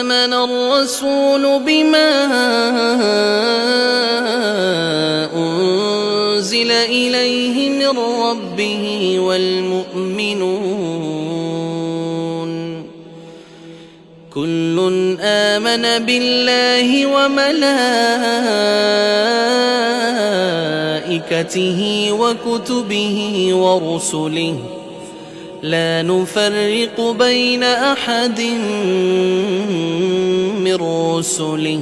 آمن الرسول بما أنزل إليه من ربه والمؤمنون كل آمن بالله وملائكته وكتبه ورسله لا نفرق بين أحد من رسله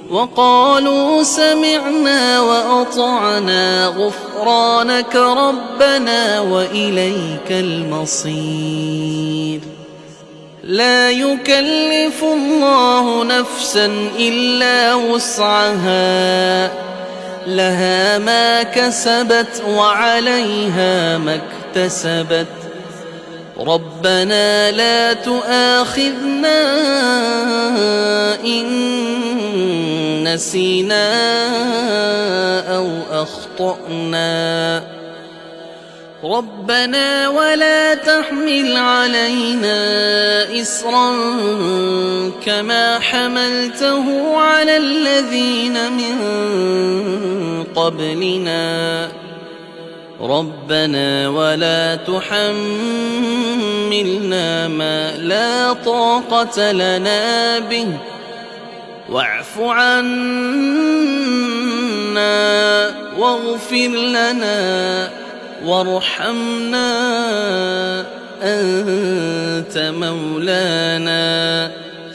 وقالوا سمعنا وأطعنا غفرانك ربنا وإليك المصير. لا يكلف الله نفسا إلا وسعها لها ما كسبت وعليها ما اكتسبت ربنا لا تؤاخذنا إن نسينا أو أخطأنا ربنا ولا تحمل علينا إصرا كما حملته على الذين من قبلنا ربنا ولا تحملنا ما لا طاقة لنا به واعف عنا واغفر لنا وارحمنا أنت مولانا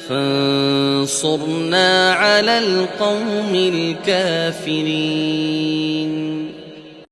فانصرنا على القوم الكافرين.